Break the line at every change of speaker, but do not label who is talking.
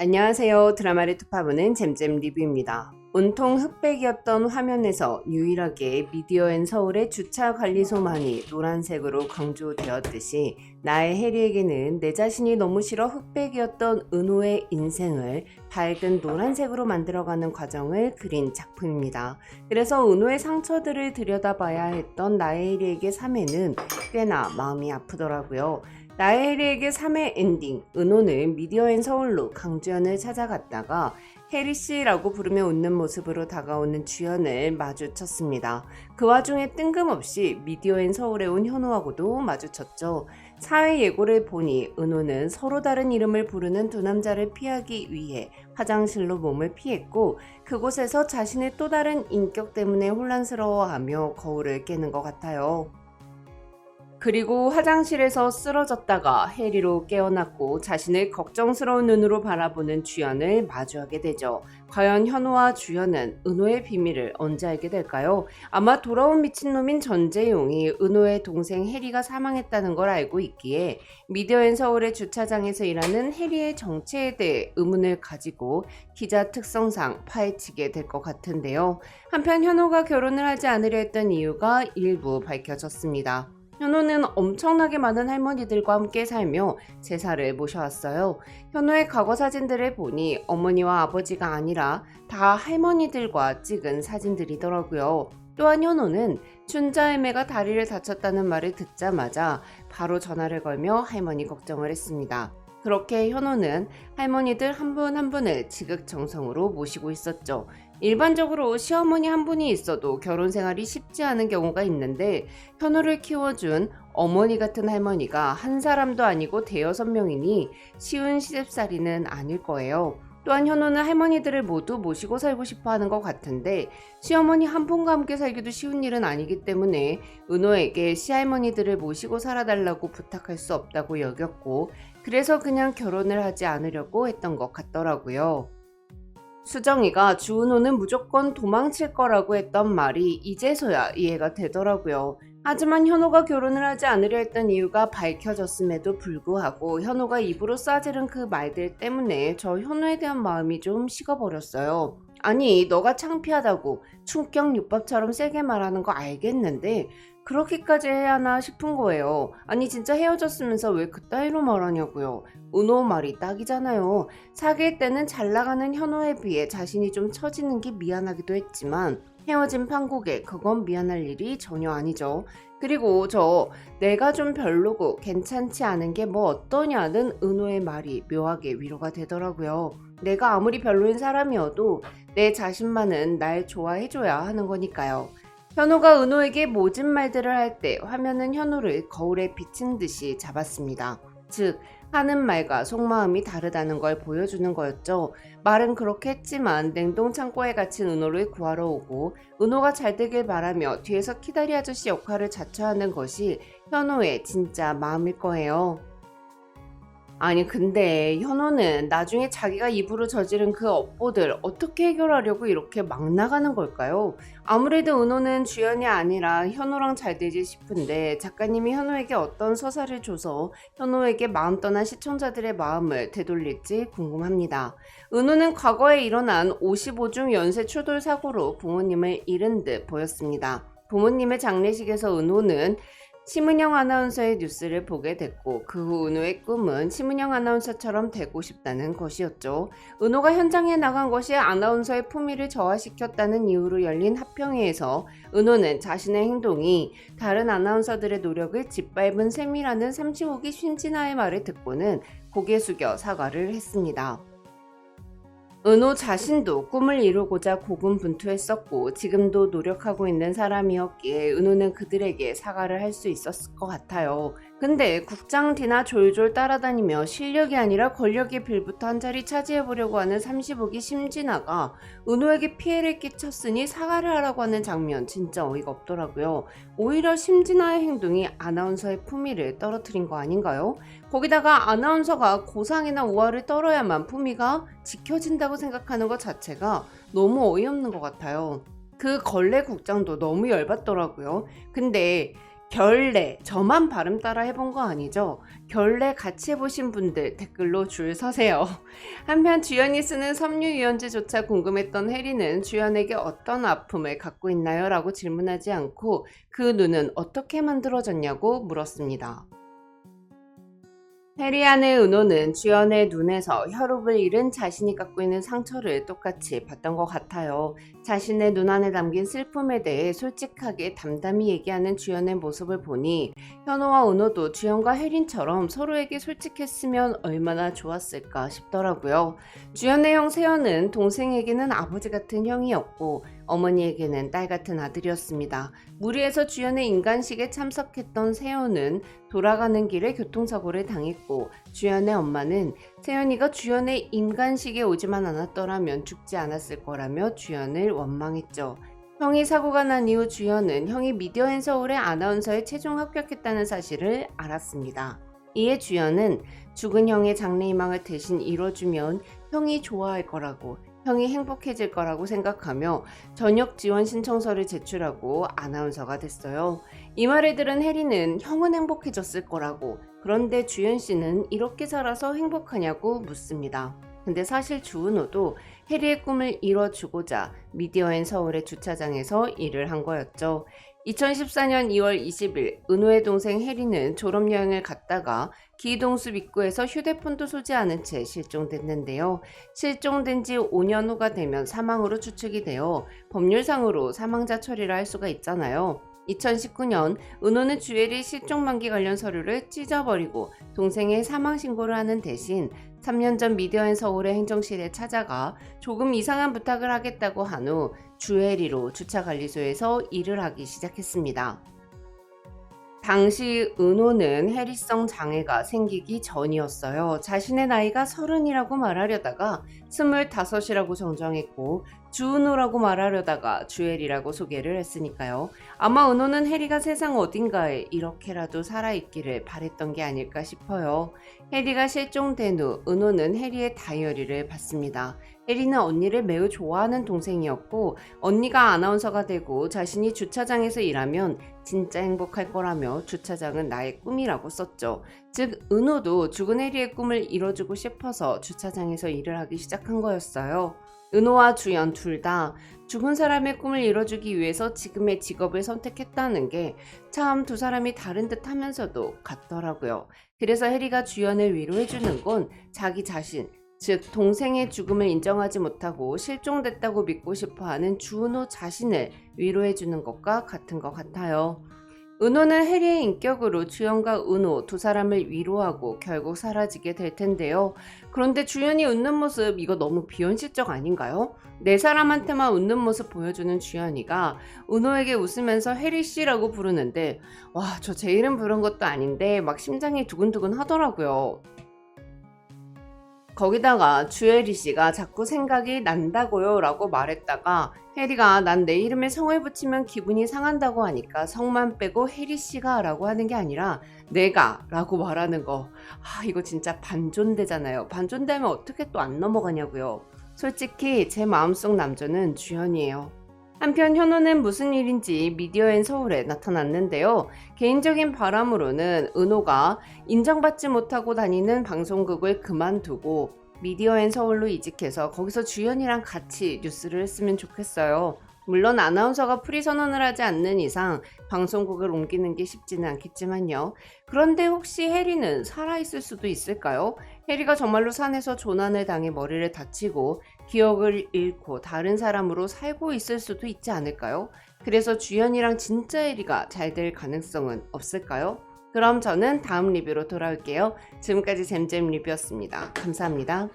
안녕하세요. 드라마를 투파보는 잼잼 리뷰입니다. 온통 흑백이었던 화면에서 유일하게 미디어앤 서울의 주차 관리소만이 노란색으로 강조되었듯이 나의 해리에게는 내 자신이 너무 싫어 흑백이었던 은호의 인생을 밝은 노란색으로 만들어가는 과정을 그린 작품입니다. 그래서 은호의 상처들을 들여다봐야 했던 나의 해리에게 3회는 꽤나 마음이 아프더라고요. 나의 해리에게 3회 엔딩, 은호는 미디어앤 서울로 강주연을 찾아갔다가 해리씨라고 부르며 웃는 모습으로 다가오는 주연을 마주쳤습니다. 그 와중에 뜬금없이 미디어앤 서울에 온 현우하고도 마주쳤죠. 사회 예고를 보니 은호는 서로 다른 이름을 부르는 두 남자를 피하기 위해 화장실로 몸을 피했고 그곳에서 자신의 또 다른 인격 때문에 혼란스러워하며 거울을 깨는 것 같아요. 그리고 화장실에서 쓰러졌다가 해리로 깨어났고 자신을 걱정스러운 눈으로 바라보는 주연을 마주하게 되죠. 과연 현우와 주연은 은호의 비밀을 언제 알게 될까요? 아마 돌아온 미친놈인 전재용이 은호의 동생 해리가 사망했다는 걸 알고 있기에 미디어앤 서울의 주차장에서 일하는 해리의 정체에 대해 의문을 가지고 기자 특성상 파헤치게 될 것 같은데요. 한편 현우가 결혼을 하지 않으려 했던 이유가 일부 밝혀졌습니다. 현우는 엄청나게 많은 할머니들과 함께 살며 제사를 모셔왔어요. 현우의 과거 사진들을 보니 어머니와 아버지가 아니라 다 할머니들과 찍은 사진들이더라고요. 또한 현우는 춘자애매가 다리를 다쳤다는 말을 듣자마자 바로 전화를 걸며 할머니 걱정을 했습니다. 그렇게 현우는 할머니들 한 분 한 분을 지극정성으로 모시고 있었죠. 일반적으로 시어머니 한 분이 있어도 결혼 생활이 쉽지 않은 경우가 있는데 현우를 키워준 어머니 같은 할머니가 한 사람도 아니고 대여섯 명이니 쉬운 시집살이는 아닐 거예요. 또한 현우는 할머니들을 모두 모시고 살고 싶어 하는 것 같은데 시어머니 한 분과 함께 살기도 쉬운 일은 아니기 때문에 은호에게 시할머니들을 모시고 살아달라고 부탁할 수 없다고 여겼고 그래서 그냥 결혼을 하지 않으려고 했던 것 같더라고요. 수정이가 주은호는 무조건 도망칠 거라고 했던 말이 이제서야 이해가 되더라고요. 하지만 현호가 결혼을 하지 않으려 했던 이유가 밝혀졌음에도 불구하고 현호가 입으로 싸지른 그 말들 때문에 저 현호에 대한 마음이 좀 식어버렸어요. 아니 너가 창피하다고 충격요법처럼 세게 말하는 거 알겠는데 그렇게까지 해야 하나 싶은 거예요. 아니 진짜 헤어졌으면서 왜 그따위로 말하냐고요. 은호 말이 딱이잖아요. 사귈 때는 잘 나가는 현호에 비해 자신이 좀 처지는 게 미안하기도 했지만 헤어진 판국에 그건 미안할 일이 전혀 아니죠. 그리고 내가 좀 별로고 괜찮지 않은 게 뭐 어떠냐는 은호의 말이 묘하게 위로가 되더라고요. 내가 아무리 별로인 사람이어도 내 자신만은 날 좋아해줘야 하는 거니까요. 현우가 은호에게 모진 말들을 할 때 화면은 현우를 거울에 비친 듯이 잡았습니다. 즉 하는 말과 속마음이 다르다는 걸 보여주는 거였죠. 말은 그렇게 했지만 냉동 창고에 갇힌 은호를 구하러 오고 은호가 잘 되길 바라며 뒤에서 키다리 아저씨 역할을 자처하는 것이 현우의 진짜 마음일 거예요. 아니 근데 현우는 나중에 자기가 입으로 저지른 그 업보들 어떻게 해결하려고 이렇게 막 나가는 걸까요? 아무래도 은호는 주연이 아니라 현우랑 잘 되지 싶은데 작가님이 현우에게 어떤 서사를 줘서 현우에게 마음 떠난 시청자들의 마음을 되돌릴지 궁금합니다. 은호는 과거에 일어난 55중 연쇄 추돌 사고로 부모님을 잃은 듯 보였습니다. 부모님의 장례식에서 은호는 심은영 아나운서의 뉴스를 보게 됐고 그 후 은호의 꿈은 심은영 아나운서처럼 되고 싶다는 것이었죠. 은호가 현장에 나간 것이 아나운서의 품위를 저하시켰다는 이유로 열린 합평회에서 은호는 자신의 행동이 다른 아나운서들의 노력을 짓밟은 셈이라는 35기 신진아의 말을 듣고는 고개 숙여 사과를 했습니다. 은호 자신도 꿈을 이루고자 고군분투했었고 지금도 노력하고 있는 사람이었기에 은호는 그들에게 사과를 할 수 있었을 것 같아요. 근데 국장 뒤나 졸졸 따라다니며 실력이 아니라 권력의 빌부터 한 자리 차지해보려고 하는 35기 심진아가 은호에게 피해를 끼쳤으니 사과를 하라고 하는 장면 진짜 어이가 없더라고요. 오히려 심진아의 행동이 아나운서의 품위를 떨어뜨린 거 아닌가요? 거기다가 아나운서가 고상이나 우화를 떨어야만 품위가 지켜진다고 생각하는 것 자체가 너무 어이없는 것 같아요. 그 걸레 국장도 너무 열받더라고요. 근데 결례, 저만 발음 따라 해본 거 아니죠? 결례 같이 해보신 분들 댓글로 줄 서세요. 한편 주연이 쓰는 섬유유연제조차 궁금했던 해리는 주연에게 어떤 아픔을 갖고 있나요? 라고 질문하지 않고 그 눈은 어떻게 만들어졌냐고 물었습니다. 해리안의 은호는 주연의 눈에서 혈육을 잃은 자신이 갖고 있는 상처를 똑같이 봤던 것 같아요. 자신의 눈 안에 담긴 슬픔에 대해 솔직하게 담담히 얘기하는 주연의 모습을 보니 현호와 은호도 주연과 혜린처럼 서로에게 솔직했으면 얼마나 좋았을까 싶더라고요. 주연의 형 세연은 동생에게는 아버지 같은 형이었고 어머니에게는 딸 같은 아들이었습니다. 무리해서 주연의 인간식에 참석했던 세연은 돌아가는 길에 교통사고를 당했고 주연의 엄마는 세연이가 주연의 인간식에 오지만 않았더라면 죽지 않았을 거라며 주연을 원망했죠. 형이 사고가 난 이후 주연은 형이 미디어앤 서울의 아나운서에 최종 합격했다는 사실을 알았습니다. 이에 주연은 죽은 형의 장래희망을 대신 이뤄주면 형이 좋아할 거라고, 형이 행복해질 거라고 생각하며 전역 지원 신청서를 제출하고 아나운서가 됐어요. 이 말을 들은 해리는 형은 행복해졌을 거라고, 그런데 주연 씨는 이렇게 살아서 행복하냐고 묻습니다. 근데 사실 주은호도 해리의 꿈을 이뤄주고자 미디어앤 서울의 주차장에서 일을 한 거였죠. 2014년 2월 20일 은호의 동생 해리는 졸업여행을 갔다가 기동숲 입구에서 휴대폰도 쏘지 않은 채 실종됐는데요. 실종된 지 5년 후가 되면 사망으로 추측이 되어 법률상으로 사망자 처리를 할 수가 있잖아요. 2019년 은호는 주혜리 실종만기 관련 서류를 찢어버리고 동생의 사망 신고를 하는 대신 3년 전 미디어앤 서울의 행정실에 찾아가 조금 이상한 부탁을 하겠다고 한 후 주혜리로 주차관리소에서 일을 하기 시작했습니다. 당시 은호는 해리성 장애가 생기기 전이었어요. 자신의 나이가 30이라고 말하려다가 25이라고 정정했고 주은호라고 말하려다가 주혜리라고 소개를 했으니까요. 아마 은호는 해리가 세상 어딘가에 이렇게라도 살아있기를 바랬던 게 아닐까 싶어요. 해리가 실종된 후 은호는 해리의 다이어리를 봤습니다. 해리는 언니를 매우 좋아하는 동생이었고 언니가 아나운서가 되고 자신이 주차장에서 일하면 진짜 행복할 거라며 주차장은 나의 꿈이라고 썼죠. 즉 은호도 죽은 해리의 꿈을 이뤄주고 싶어서 주차장에서 일을 하기 시작한 거였어요. 은호와 주연 둘 다 죽은 사람의 꿈을 이뤄주기 위해서 지금의 직업을 선택했다는 게 참 두 사람이 다른 듯 하면서도 같더라고요. 그래서 해리가 주연을 위로해주는 건 자기 자신, 즉 동생의 죽음을 인정하지 못하고 실종됐다고 믿고 싶어하는 주은호 자신을 위로해주는 것과 같은 것 같아요. 은호는 해리의 인격으로 주연과 은호 두 사람을 위로하고 결국 사라지게 될 텐데요. 그런데 주연이 웃는 모습 이거 너무 비현실적 아닌가요? 네 사람한테만 웃는 모습 보여주는 주연이가 은호에게 웃으면서 해리씨라고 부르는데 와, 저 제 이름 부른 것도 아닌데 막 심장이 두근두근 하더라고요. 거기다가 주혜리 씨가 자꾸 생각이 난다고요 라고 말했다가 해리가 난 내 이름에 성을 붙이면 기분이 상한다고 하니까 성만 빼고 혜리 씨가 라고 하는 게 아니라 내가 라고 말하는 거. 이거 진짜 반존대잖아요. 반존대하면 어떻게 또 안 넘어가냐고요. 솔직히 제 마음속 남조는 주연이에요. 한편 현호는 무슨 일인지 미디어앤 서울에 나타났는데요. 개인적인 바람으로는 은호가 인정받지 못하고 다니는 방송국을 그만두고 미디어앤 서울로 이직해서 거기서 주연이랑 같이 뉴스를 했으면 좋겠어요. 물론 아나운서가 프리 선언을 하지 않는 이상 방송국을 옮기는 게 쉽지는 않겠지만요. 그런데 혹시 해리는 살아있을 수도 있을까요? 해리가 정말로 산에서 조난을 당해 머리를 다치고 기억을 잃고 다른 사람으로 살고 있을 수도 있지 않을까요? 그래서 주연이랑 진짜 해리가 잘 될 가능성은 없을까요? 그럼 저는 다음 리뷰로 돌아올게요. 지금까지 잼잼 리뷰였습니다. 감사합니다.